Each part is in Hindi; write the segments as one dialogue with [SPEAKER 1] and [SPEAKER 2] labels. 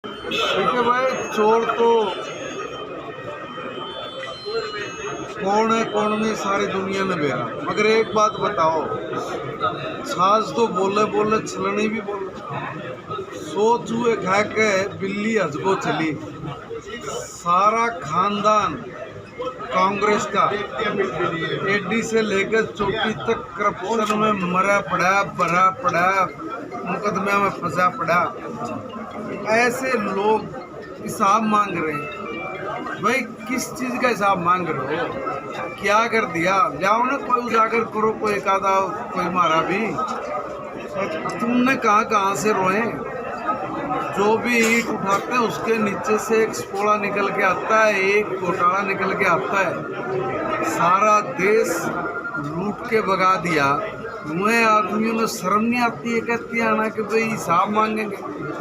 [SPEAKER 1] देखिए भाई, चोर तो कौन नहीं, सारी दुनिया ने बेरा। मगर एक बात बताओ, छाछ तो बोले बोले छलनी भी बोले। सो चूहे खा के बिल्ली हजको चली। सारा खानदान कांग्रेस का एडी से लेकर चोटी तक करप्शन में मरा पड़ा, भरा पड़ा, मुकदमे में फंसा पड़ा। ऐसे लोग हिसाब मांग रहे हैं। भाई किस चीज का हिसाब मांग रहे हो? क्या कर दिया? जाओ ना, कोई उजागर करो, कोई एक आधा कोई मारा भी। तुमने कहाँ से रोए? जो भी ईंट उठाते हैं उसके नीचे से एक स्पोड़ा निकल के आता है, एक घोटाला निकल के आता है। सारा देश लूट के भगा दिया। मुझे आदमियों में शर्म नहीं आती है? कहती है ना कि भाई हिसाब मांगेंगे।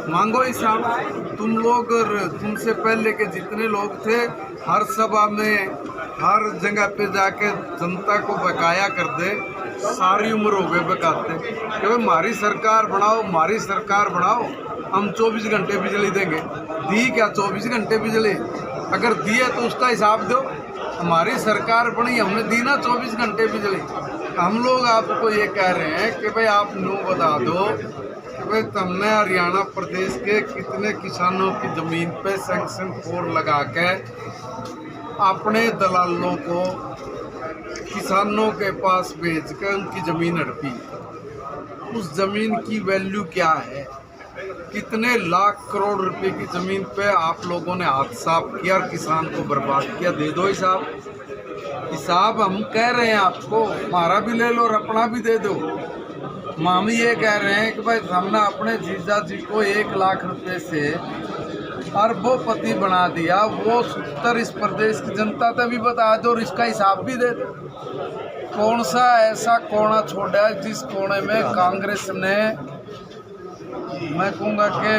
[SPEAKER 1] मांगो हिसाब। तुम लोग, तुमसे पहले के जितने लोग थे, हर सभा में हर जगह पे जाके जनता को बकाया कर दे। सारी उम्र हो गए बकाते कि भाई हमारी सरकार बनाओ, हमारी सरकार बनाओ, हम 24 घंटे बिजली देंगे। दी क्या 24 घंटे बिजली? अगर दिए तो उसका हिसाब दो। हमारी सरकार बनी, हमने दी ना 24 घंटे बिजली। हम लोग आपको ये कह रहे हैं कि भाई आप नो बता दो कि भाई तुमने हरियाणा प्रदेश के कितने किसानों की ज़मीन पे सैंक्शन 4 लगा के अपने दलालों को किसानों के पास बेच कर उनकी ज़मीन हड़पी। उस ज़मीन की वैल्यू क्या है? कितने लाख करोड़ रुपए की ज़मीन पे आप लोगों ने हाथ साफ किया और किसान को बर्बाद किया। दे दो हिसाब। हिसाब हम कह रहे हैं आपको, हमारा भी ले लो और अपना भी दे दो। हम ये कह रहे हैं कि भाई हमने अपने जीजा जी को 1 लाख रुपए से अरबोपति बना दिया। वो 70 इस प्रदेश की जनता तक भी बता दो और इसका हिसाब भी दे दो। कौन सा ऐसा कोना छोड़ा है जिस कोने में कांग्रेस ने, मैं कहूँगा कि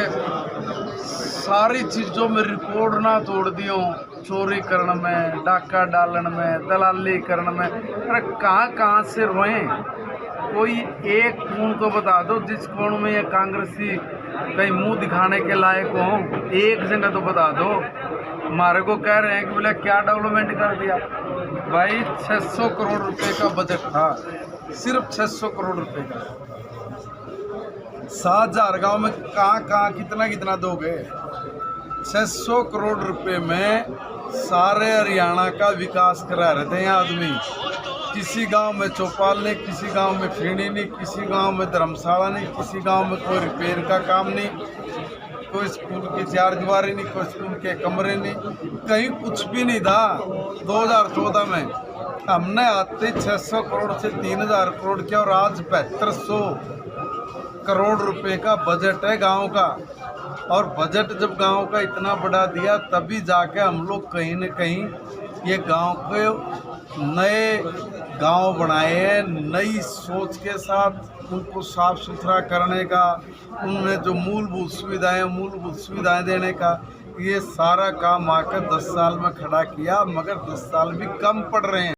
[SPEAKER 1] सारी चीज़ों में रिकॉर्ड ना तोड़ दियो? चोरी करने में, डाका डालन में, दलाली करने में। अरे कहाँ से रोए? कोई एक खून तो बता दो जिस कोण में ये कांग्रेसी कहीं मुंह दिखाने के लायक हो। एक जगह तो बता दो। हमारे को कह रहे हैं कि बोले क्या डेवलपमेंट कर दिया। भाई 600 करोड़ रुपए का बजट था, सिर्फ 600 करोड़ रुपए का। 7,000 गाँव में कहाँ कितना दोगे? 600 करोड़ रुपए में सारे हरियाणा का विकास करा रहे थे यहाँ आदमी। किसी गांव में चौपाल नहीं, किसी गांव में फेणी नहीं, किसी गांव में धर्मशाला नहीं, किसी गांव में कोई रिपेयर का काम नहीं, कोई स्कूल की 4 दीवारी नहीं, कोई स्कूल के कमरे नहीं, कहीं कुछ भी नहीं था। 2014 में हमने आते 600 करोड़ से 3,000 करोड़ किया और आज 7200 करोड़ रुपए का बजट है गांव का। और बजट जब गांव का इतना बड़ा दिया तभी जाके हम लोग कहीं न कहीं ये गांव के नए गांव बनाए हैं, नई सोच के साथ उनको साफ सुथरा करने का, उनमें जो मूलभूत सुविधाएं देने का, ये सारा काम आकर 10 साल में खड़ा किया। मगर 10 साल भी कम पड़ रहे हैं।